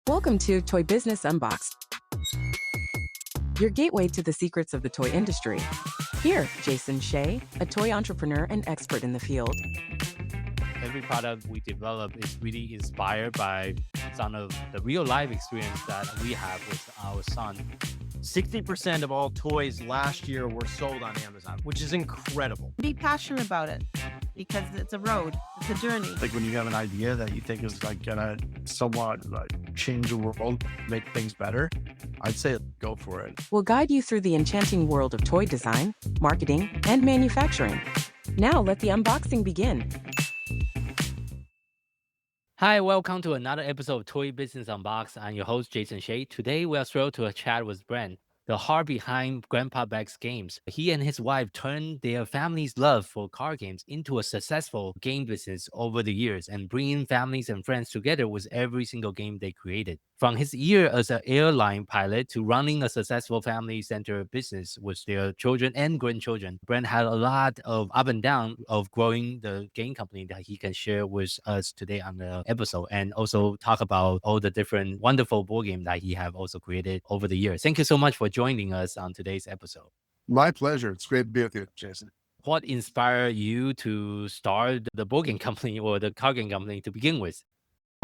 Welcome to Toy Business Unboxed, your gateway to the secrets of the toy industry. Here, Jason Shea, a toy entrepreneur and expert in the field. Every product we develop is really inspired by some of the real life experience that we have with our son. 60% of all toys last year were sold on Amazon, which is incredible. Be passionate about it because it's a road, it's a journey. Like when you have an idea that you think is like gonna somewhat like change the world, make things better, I'd say go for it. We'll guide you through the enchanting world of toy design, marketing, and manufacturing. Now let the unboxing begin. Hi, welcome to another episode of Toy Business Unboxed. I'm your host, Jason Shea. Today, we are thrilled to chat with Brent, the heart behind Grandpa Beck's games. He and his wife turned their family's love for card games into a successful game business over the years and bringing families and friends together with every single game they created. From his year as an airline pilot to running a successful family-centered business with their children and grandchildren, Brent had a lot of up and down of growing the game company that he can share with us today on the episode, and also talk about all the different wonderful board games that he have also created over the years. Thank you so much for joining us on today's episode. My pleasure. It's great to be with you, Jason. What inspired you to start the board game company or the card game company to begin with?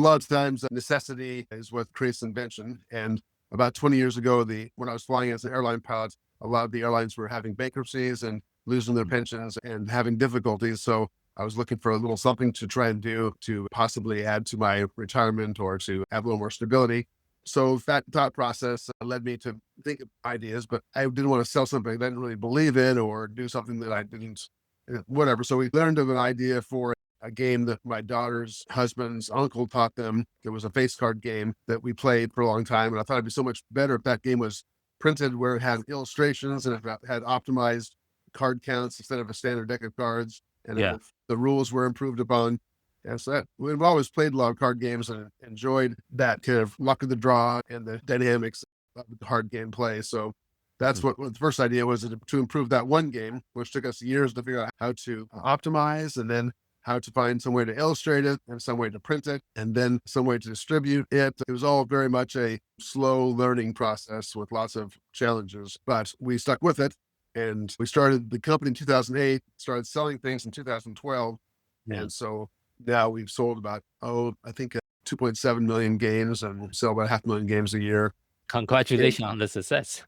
A lot of times necessity is what creates invention. And about 20 years ago, when I was flying as an airline pilot, a lot of the airlines were having bankruptcies and losing their pensions and having difficulties. So I was looking for a little something to try and do to possibly add to my retirement or to have a little more stability. So that thought process led me to think of ideas, but I didn't want to sell something I didn't really believe in or do something that I didn't, whatever. So we learned of an idea for a game that my daughter's husband's uncle taught them. It was a face card game that we played for a long time. And I thought it'd be so much better if that game was printed where it had illustrations and it had optimized card counts instead of a standard deck of cards. And if the rules were improved upon. And so we've always played a lot of card games and enjoyed that kind of luck of the draw and the dynamics of the hard game play. So that's what the first idea was, to improve that one game, which took us years to figure out how to optimize, and then how to find some way to illustrate it and some way to print it and then some way to distribute it. It was all very much a slow learning process with lots of challenges, but we stuck with it. And we started the company in 2008, started selling things in 2012. And so now we've sold about, I think 2.7 million games and sell about 500,000 games a year. Congratulations on the success.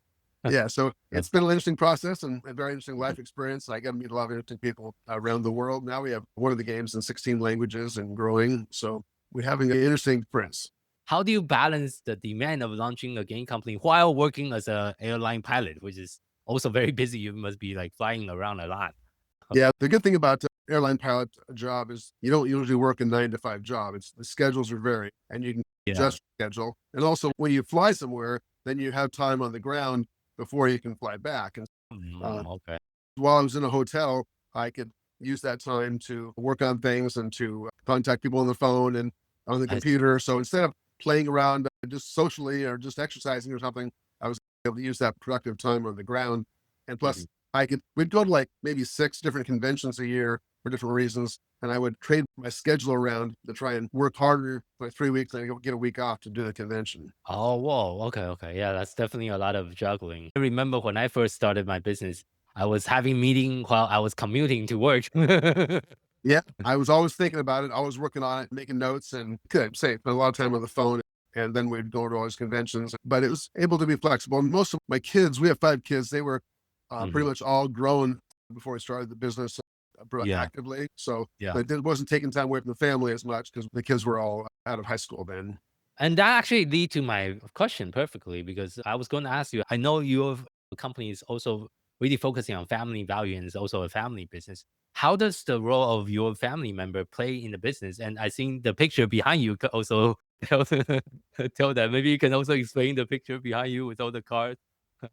Yeah, so it's been an interesting process and a very interesting life experience. I got to meet a lot of interesting people around the world. Now we have one of the games in 16 languages and growing. So we're having an interesting experience. How do you balance the demand of launching a game company while working as an airline pilot, which is also very busy? You must be like flying around a lot. Yeah, the good thing about airline pilot job is you don't usually work a 9-to-5 job. The schedules are varied and you can adjust your schedule. And also when you fly somewhere, then you have time on the ground before you can fly back. And while I was in a hotel, I could use that time to work on things and to contact people on the phone and on the computer. So instead of playing around just socially or just exercising or something, I was able to use that productive time on the ground. And plus we'd go to like maybe 6 different conventions a year for different reasons. And I would trade my schedule around to try and work harder for 3 weeks and get a week off to do the convention. Oh, whoa. Okay. Yeah, that's definitely a lot of juggling. I remember when I first started my business, I was having meeting while I was commuting to work. Yeah, I was always thinking about it, always working on it, making notes, and spend a lot of time on the phone. And then we'd go to all these conventions, but it was able to be flexible. And most of my kids, we have 5 kids, they were pretty much all grown before we started the business actively. So it wasn't taking time away from the family as much because the kids were all out of high school then. And that actually lead to my question perfectly, because I was going to ask you, I know your company is also really focusing on family value and it's also a family business. How does the role of your family member play in the business? And I think the picture behind you could also tell that. Maybe you can also explain the picture behind you with all the cards.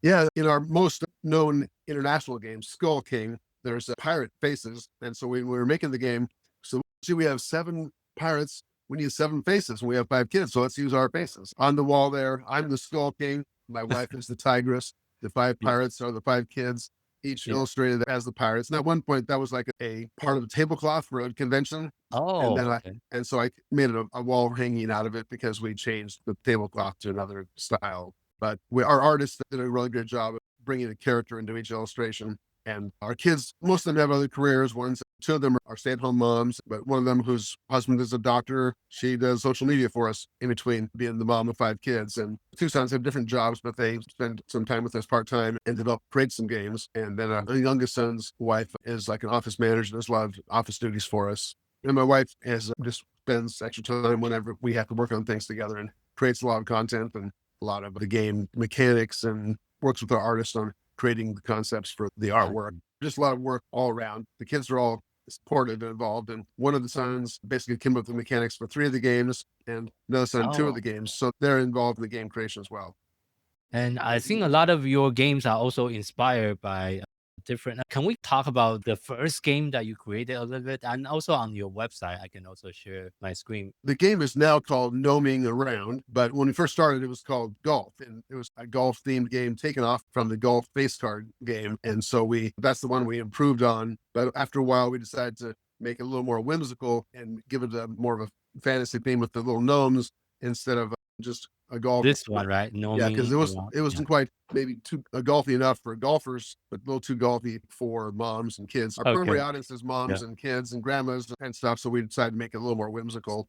Yeah, in our most known international game, Skull King, there's pirate faces. And so when we were making the game, so we have 7 pirates, we need 7 faces, and we have 5 kids, so let's use our faces. On the wall there, I'm the Skull King, my wife is the Tigress, the 5 pirates are the 5 kids, each Yeah. illustrated as the pirates. And at one point, that was like a part of the tablecloth for a convention. And Oh, then okay. so I made it a wall hanging out of it because we changed the tablecloth to another style. But our artists did a really good job of bringing a character into each illustration. And our kids, most of them have other careers. Two of them are stay-at-home moms, but one of them, whose husband is a doctor, she does social media for us in between being the mom of 5 kids. And 2 sons have different jobs, but they spend some time with us part-time and create some games. And then the youngest son's wife is like an office manager, does a lot of office duties for us. And my wife just spends extra time whenever we have to work on things together and creates a lot of content and a lot of the game mechanics and works with our artists on creating the concepts for the artwork. Just a lot of work all around. The kids are all supportive and involved. And one of the sons basically came up with the mechanics for 3 of the games and another son, 2 of Oh, the games. So they're involved in the game creation as well. and I think a lot of your games are also inspired by different. Can we talk about the first game that you created a little bit? And also on your website, I can also share my screen. The game is now called Gnoming Around, but when we first started, it was called Golf, and it was a golf-themed game taken off from the golf face card game. And so that's the one we improved on. But after a while, we decided to make it a little more whimsical and give it more of a fantasy theme with the little gnomes instead of just a golf. This one, right? Yeah, because Gnoming around. it wasn't quite maybe too golfy enough for golfers, but a little too golfy for moms and kids. Our primary Okay. audience is Yeah. moms and kids and grandmas and stuff, so we decided to make it a little more whimsical.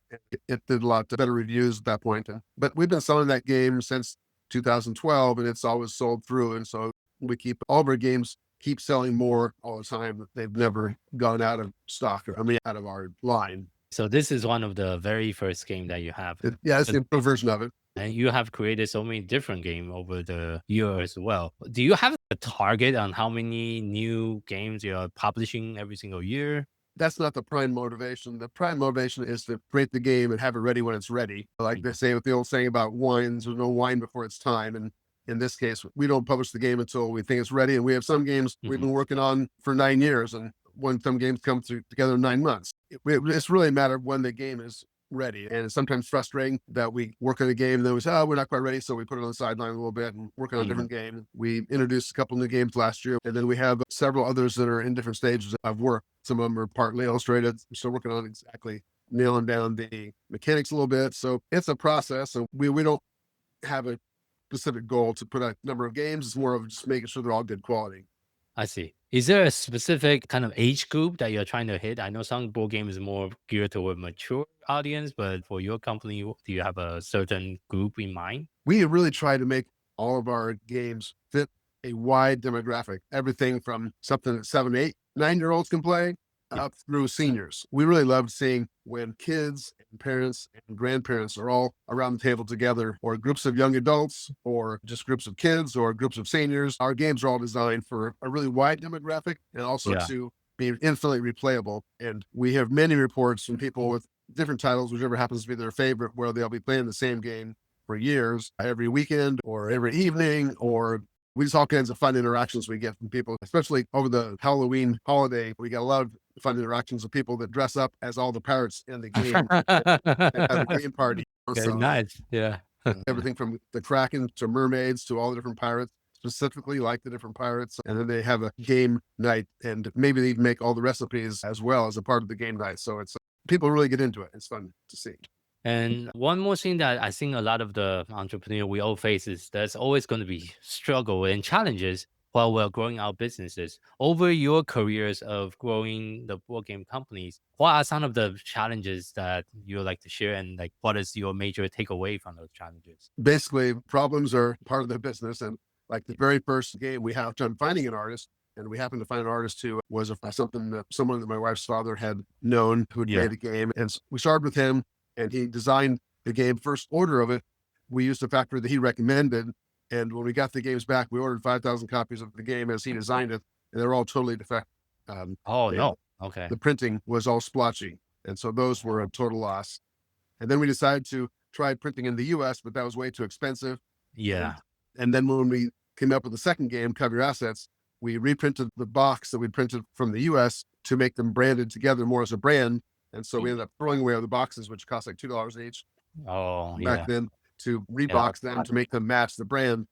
It did a lot better reviews at that point. But we've been selling that game since 2012, and it's always sold through. And so we keep all of our games keep selling more all the time. They've never gone out of stock, out of our line. So this is one of the very first game that you have. Yeah, it's the improved version of it. And you have created so many different games over the year as well. Do you have a target on how many new games you are publishing every single year? That's not the prime motivation. The prime motivation is to create the game and have it ready when it's ready. Like they say with the old saying about wines, there's no wine before it's time. And in this case, we don't publish the game until we think it's ready. And we have some games we've been working on for 9 years. And when some games come together in 9 months, it's really a matter of when the game is ready. And it's sometimes frustrating that we work on a game and then we say, oh, we're not quite ready. So we put it on the sideline a little bit and work on a different game. We introduced a couple new games last year, and then we have several others that are in different stages of work. Some of them are partly illustrated. We're still working on exactly nailing down the mechanics a little bit. So it's a process. And we don't have a specific goal to put a number of games. It's more of just making sure they're all good quality. I see. Is there a specific kind of age group that you're trying to hit? I know some board game is more geared toward mature audience, but for your company, do you have a certain group in mind? We really try to make all of our games fit a wide demographic, everything from something that 7, 8, 9-year-olds can play up through seniors. We really love seeing when kids and parents and grandparents are all around the table together, or groups of young adults, or just groups of kids, or groups of seniors. Our games are all designed for a really wide demographic and also to be infinitely replayable. And we have many reports from people with different titles, whichever happens to be their favorite, where they'll be playing the same game for years, every weekend or every evening, or we just all kinds of fun interactions we get from people, especially over the Halloween holiday. We got a lot of fun interactions with people that dress up as all the pirates in the game and have a game party. Okay, So, nice. Yeah. everything from the Kraken to mermaids to all the different pirates, specifically like the different pirates. And then they have a game night, and maybe they even make all the recipes as well as a part of the game night. So people really get into it. It's fun to see. And one more thing that I think a lot of the entrepreneur we all face is there's always going to be struggle and challenges while we're growing our businesses. Over your careers of growing the board game companies, what are some of the challenges that you would like to share, and like what is your major takeaway from those challenges? Basically, problems are part of the business. And like the very first game we have done finding an artist, and we happened to find an artist who was someone that my wife's father had known who had made a game. And we started with him, and he designed the game. First order of it, we used a factory that he recommended. And when we got the games back, we ordered 5,000 copies of the game as he designed it, and they're all totally defective. Oh, no. Okay. The printing was all splotchy. And so those were a total loss. And then we decided to try printing in the US, but that was way too expensive. Yeah. And then when we came up with the second game, Cover Your Assets, we reprinted the box that we printed from the US to make them branded together more as a brand. And so we ended up throwing away the boxes, which cost like $2 each Oh, back then, to rebox them to make them match the brand.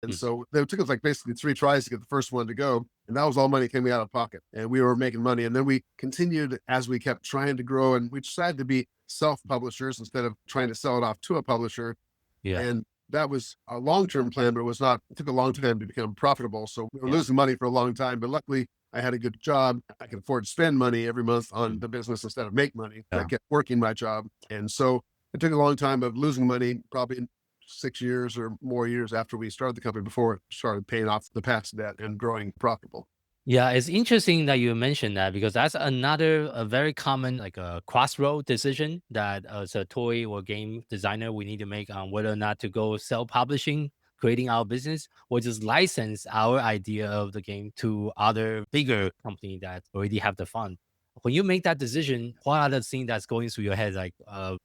And so it took us like basically 3 tries to get the first one to go. And that was all money coming out of pocket. And we were making money. And then we continued as we kept trying to grow. And we decided to be self-publishers instead of trying to sell it off to a publisher. Yeah. And that was a long-term plan, but it took a long time to become profitable. So we were losing money for a long time. But luckily, I had a good job. I could afford to spend money every month on the business instead of make money. I kept working my job. And so it took a long time of losing money, probably 6 years or more years after we started the company before it started paying off the past debt and growing profitable. Yeah, it's interesting that you mentioned that because that's a very common like a crossroad decision that as a toy or game designer we need to make on whether or not to go self-publishing, creating our business, or just license our idea of the game to other bigger company that already have the fund. When you make that decision, what are the things that's going through your head, like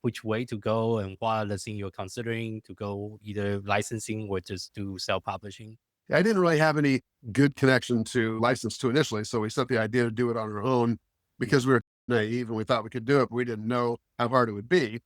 which way to go, and what are the things you're considering to go either licensing or just do self-publishing? I didn't really have any good connection to license to initially. So we set the idea to do it on our own because we were naive and we thought we could do it, but we didn't know how hard it would be.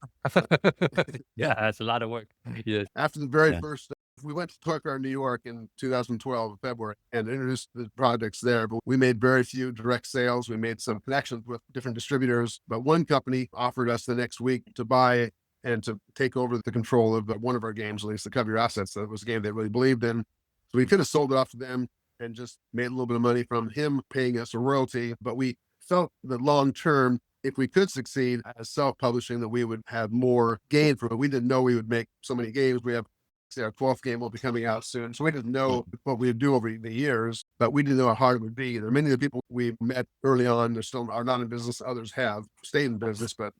Yeah, that's a lot of work. Yes. After the very first, we went to Toy Fair in New York in 2012, February, and introduced the projects there. But we made very few direct sales. We made some connections with different distributors. But one company offered us the next week to buy and to take over the control of one of our games, at least the Cover Your Assets. That was a game they really believed in. So we could have sold it off to them and just made a little bit of money from him paying us a royalty. But we felt that long term, if we could succeed as self-publishing, that we would have more gain from it. We didn't know we would make so many games. We have, say, our 12th game will be coming out soon. So we didn't know what we would do over the years, but we didn't know how hard it would be. There are many of the people we met early on, they still are not in business. Others have stayed in business, but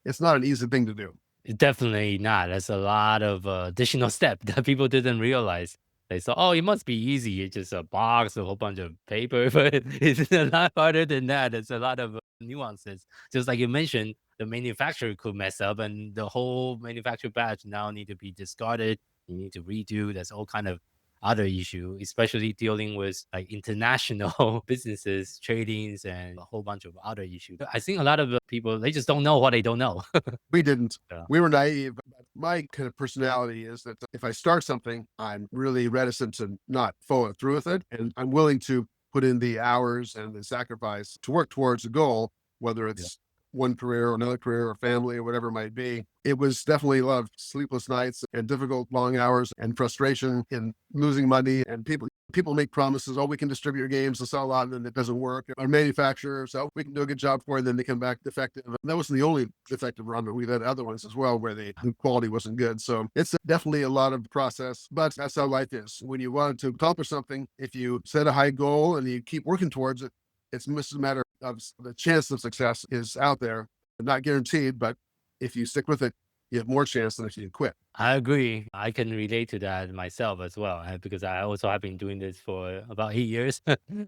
it's not an easy thing to do. Definitely not. That's a lot of additional step that people didn't realize. They thought, oh, it must be easy. It's just a box, a whole bunch of paper, but it's a lot harder than that. It's a lot of nuances. Just like you mentioned, the manufacturer could mess up and the whole manufacturer batch now need to be discarded. You need to redo. There's all kind of other issue, especially dealing with like international businesses, tradings, and a whole bunch of other issues. I think a lot of people, they just don't know what they don't know. We didn't. Yeah. We were naive. My kind of personality is that if I start something, I'm really reticent to not follow through with it. And I'm willing to put in the hours and the sacrifice to work towards a goal, whether it's one career or another career or family or whatever it might be. It was definitely a lot of sleepless nights and difficult long hours and frustration in losing money. And people make promises, oh, we can distribute your games and sell a lot, and then it doesn't work. Our manufacturer, so we can do a good job for you, and then they come back defective. And that wasn't the only defective run, but we've had other ones as well where the quality wasn't good. So it's definitely a lot of process, but that's how life is. When you want to accomplish something, if you set a high goal and you keep working towards it, it's just a matter of the chance of success is out there, not guaranteed, but if you stick with it, you have more chance than if you quit. I agree. I can relate to that myself as well, because I also have been doing this for about 8 years.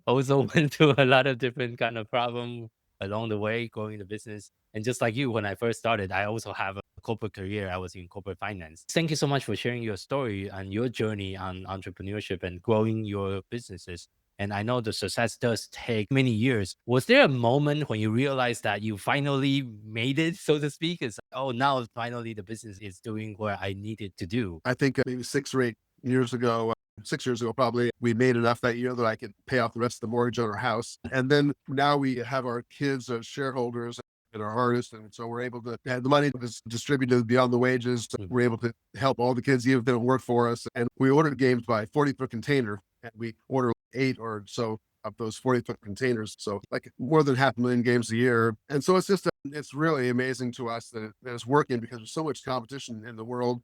Also went through a lot of different kind of problem along the way, growing the business. And just like you, when I first started, I also have a corporate career. I was in corporate finance. Thank you so much for sharing your story and your journey on entrepreneurship and growing your businesses. And I know the success does take many years. Was there a moment when you realized that you finally made it, so to speak? It's like, oh, now finally the business is doing what I needed to do. I think maybe 6 years ago, probably, we made enough that year that I could pay off the rest of the mortgage on our house. And then now we have our kids as shareholders and our artists. And so we're able to have the money that's distributed beyond the wages. We're able to help all the kids, even if they don't work for us. And we ordered games by 40-foot container, and we order 8 or so of those 40-foot containers. So like more than 500,000 games a year. And so it's really amazing to us that it's working because there's so much competition in the world.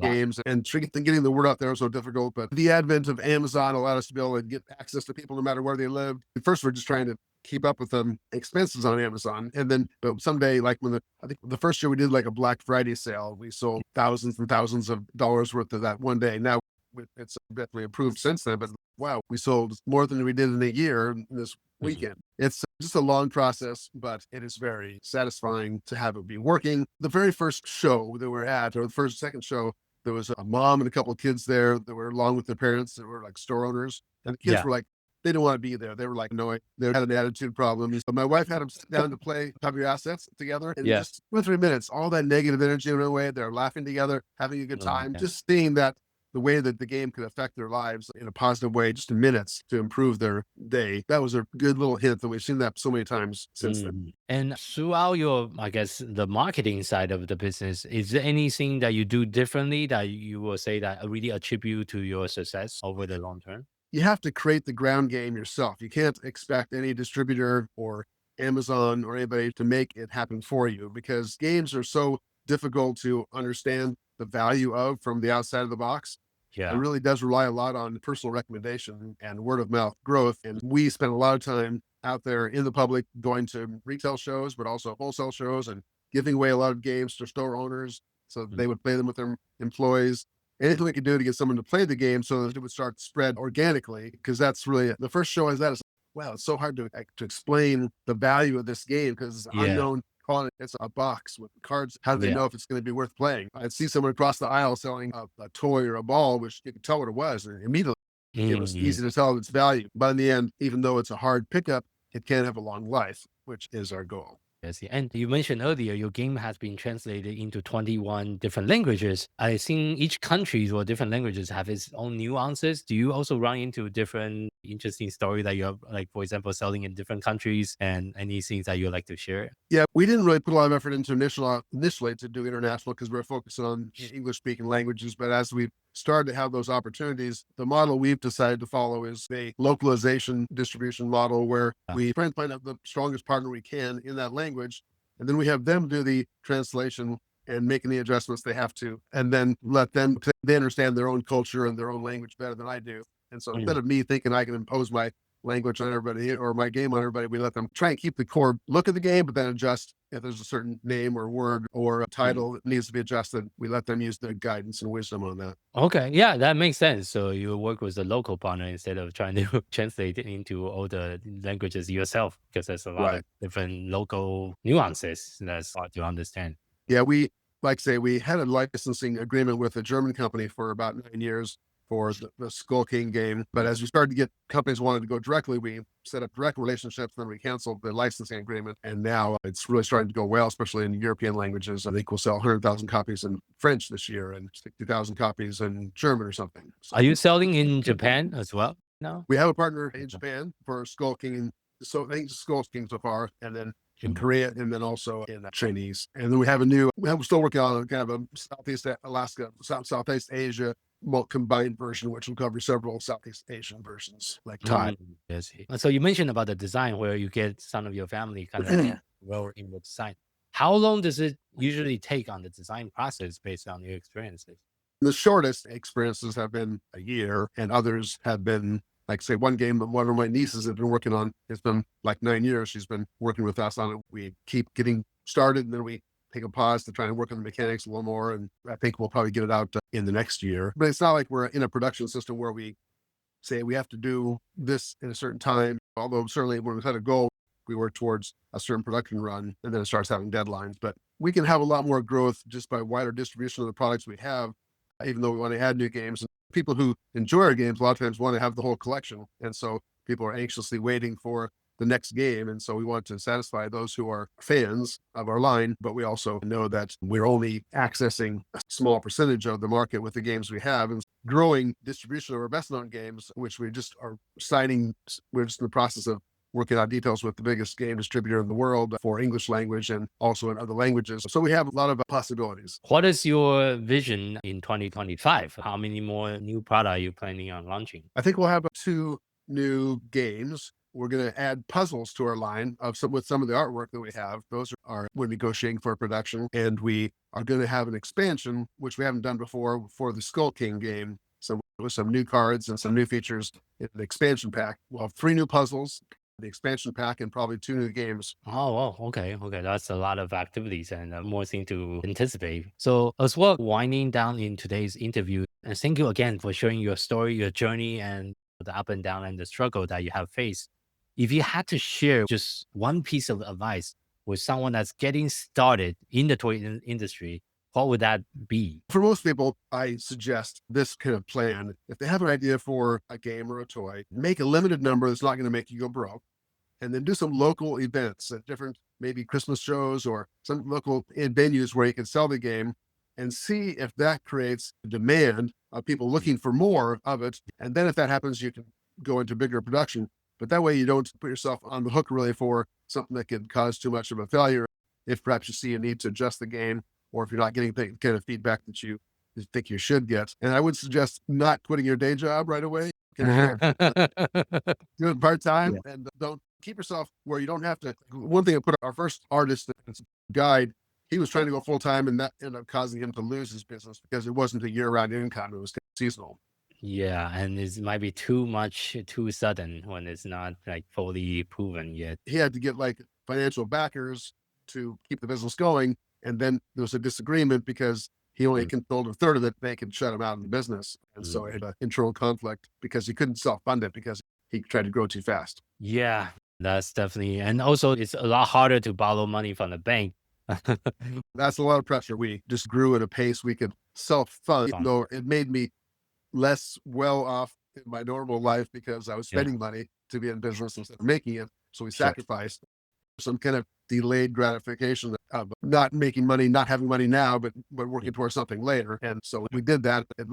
Games and getting the word out there is so difficult, but the advent of Amazon allowed us to be able to get access to people no matter where they live. At first, we're just trying to keep up with them expenses on Amazon, and then but someday, like I think the first year we did like a Black Friday sale, we sold thousands and thousands of dollars worth of that one day. Now it's definitely improved since then, but wow, we sold more than we did in a year this weekend. It's just a long process, but it is very satisfying to have it be working. The very first show that we're at, or the second show, there was a mom and a couple of kids there that were along with their parents that were like store owners. And the kids were like, they didn't want to be there. They were like, no, they had an attitude problem. So my wife had them sit down to play Cover Your Assets together. And just 2 or 3 minutes, all that negative energy went away. They're laughing together, having a good time. Just seeing that the way that the game could affect their lives in a positive way, just in minutes to improve their day. That was a good little hint that we've seen that so many times since then. And throughout your, I guess, the marketing side of the business, is there anything that you do differently that you will say that really attribute to your success over the long term? You have to create the ground game yourself. You can't expect any distributor or Amazon or anybody to make it happen for you, because games are so difficult to understand the value of from the outside of the box. It Yeah. really does rely a lot on personal recommendation and word of mouth growth. And we spend a lot of time out there in the public, going to retail shows, but also wholesale shows, and giving away a lot of games to store owners so that they would play them with their employees. Anything we could do to get someone to play the game so that it would start to spread organically, because that's really the first show is that is, wow, it's so hard to explain the value of this game because it's Yeah. unknown. Calling it's a box with cards. How do they Yeah. know if it's going to be worth playing? I'd see someone across the aisle selling a toy or a ball, which you could tell what it was, and immediately it was easy to tell its value. But in the end, even though it's a hard pickup, it can have a long life, which is our goal. I see. And you mentioned earlier your game has been translated into 21 different languages. I think each country or different languages have its own nuances. Do you also run into different interesting story that you're, like, for example, selling in different countries, and any things that you like to share? Yeah, we didn't really put a lot of effort into initially to do international because we're focusing on English speaking languages. But as we've started to have those opportunities, the model we've decided to follow is a localization distribution model where we try and find out the strongest partner we can in that language. And then we have them do the translation and making the adjustments they have to, and then let them, they understand their own culture and their own language better than I do. And so instead of me thinking I can impose my language on everybody or my game on everybody, we let them try and keep the core look of the game, but then adjust if there's a certain name or word or a title that needs to be adjusted. We let them use their guidance and wisdom on that. Okay, yeah, that makes sense. So you work with a local partner instead of trying to translate it into all the languages yourself, because there's a lot of different local nuances that's hard to understand. Yeah, we, like say, we had a licensing agreement with a German company for about 9 years for the Skull King game. But as we started to get companies wanted to go directly, we set up direct relationships, then we canceled the licensing agreement. And now it's really starting to go well, especially in European languages. I think we'll sell 100,000 copies in French this year and 60,000 copies in German or something. So Are you selling in Japan as well? No. we have a partner in Japan for Skull King. So I think Skull King so far, and then in Korea, and then also in Chinese. And then we're still working on kind of a Southeast Alaska, Southeast Asia combined version, which will cover several Southeast Asian versions like Thai. I see. So you mentioned about the design where you get some of your family kind of well in the design. How long does it usually take on the design process based on your experiences? The shortest experiences have been a year, and others have been, like, say, one game that one of my nieces has been working on. It's been like 9 years. She's been working with us on it. We keep getting started, and then we take a pause to try and work on the mechanics a little more. And I think we'll probably get it out in the next year. But it's not like we're in a production system where we say we have to do this in a certain time. Although certainly when we set a goal, we work towards a certain production run, and then it starts having deadlines. But we can have a lot more growth just by wider distribution of the products we have, even though we want to add new games. And people who enjoy our games a lot of times want to have the whole collection. And so people are anxiously waiting for the next game. And so we want to satisfy those who are fans of our line, but we also know that we're only accessing a small percentage of the market with the games we have, and growing distribution of our best known games, which we just are signing. We're just in the process of working out details with the biggest game distributor in the world for English language and also in other languages. So we have a lot of possibilities. What is your vision in 2025? How many more new products are you planning on launching? I think we'll have 2 new games. We're going to add puzzles to our line with some of the artwork that we have. Those are we're negotiating for production, and we are going to have an expansion, which we haven't done before, for the Skull King game. So with some new cards and some new features in the expansion pack. We'll have 3 new puzzles, the expansion pack, and probably 2 new games. Oh, okay. That's a lot of activities and more things to anticipate. So as well, winding down in today's interview, and thank you again for sharing your story, your journey, and the up and down and the struggle that you have faced. If you had to share just one piece of advice with someone that's getting started in the toy industry, what would that be? For most people, I suggest this kind of plan. If they have an idea for a game or a toy, make a limited number that's not going to make you go broke, and then do some local events at different, maybe Christmas shows or some local venues where you can sell the game, and see if that creates demand of people looking for more of it. And then if that happens, you can go into bigger production. But that way you don't put yourself on the hook really for something that could cause too much of a failure if perhaps you see a need to adjust the game, or if you're not getting the kind of feedback that you think you should get. And I would suggest not quitting your day job right away. Do it part-time and don't keep yourself where you don't have to. One thing I put our first artist guide, he was trying to go full-time, and that ended up causing him to lose his business because it wasn't a year-round income. It was seasonal. Yeah, and it might be too sudden when it's not like fully proven yet. He had to get like financial backers to keep the business going. And then there was a disagreement because he only controlled a third of it. They could shut him out of the business. And so it had an internal conflict because he couldn't self-fund it because he tried to grow too fast. Yeah, that's definitely, and also it's a lot harder to borrow money from the bank. That's a lot of pressure. We just grew at a pace we could self-fund, though it made me less well off in my normal life because I was spending money to be in business instead of making it. So we sacrificed some kind of delayed gratification of not making money, not having money now, but working towards something later. And so we did that. It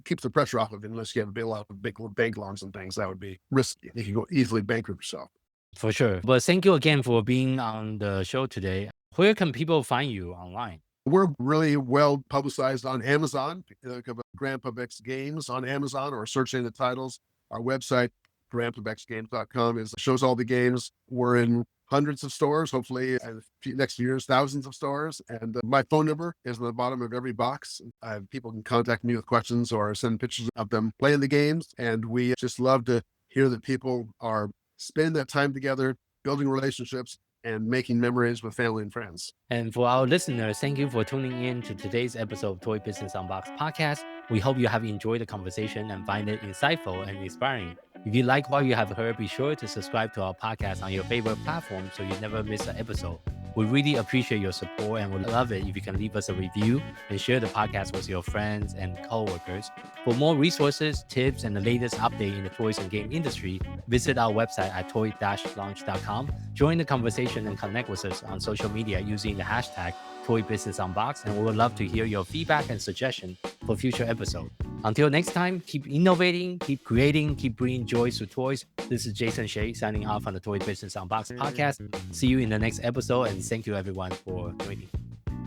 keeps the pressure off of it, unless you have a lot of big bank loans and things. That would be risky. You can go easily bankrupt yourself. For sure. But thank you again for being on the show today. Where can people find you online? We're really well publicized on Amazon. Look up Grandpa Beck's Games on Amazon or searching the titles. Our website, grandpabecksgames.com, shows all the games. We're in hundreds of stores, hopefully next year's thousands of stores. And my phone number is on the bottom of every box. People can contact me with questions or send pictures of them playing the games. And we just love to hear that people are spending that time together, building relationships, and making memories with family and friends. And for our listeners, thank you for tuning in to today's episode of Toy Business Unboxed podcast. We hope you have enjoyed the conversation and find it insightful and inspiring. If you like what you have heard, be sure to subscribe to our podcast on your favorite platform so you never miss an episode. We really appreciate your support and would love it if you can leave us a review and share the podcast with your friends and coworkers. For more resources, tips, and the latest update in the toys and game industry, visit our website at toy-launch.com. Join the conversation and connect with us on social media using the hashtag Toy Business Unboxed, and we would love to hear your feedback and suggestion for future episodes. Until next time, keep innovating, keep creating, keep bringing joy to toys. This is Jason Shea signing off on the Toy Business Unboxed podcast. See you in the next episode, and thank you everyone for joining.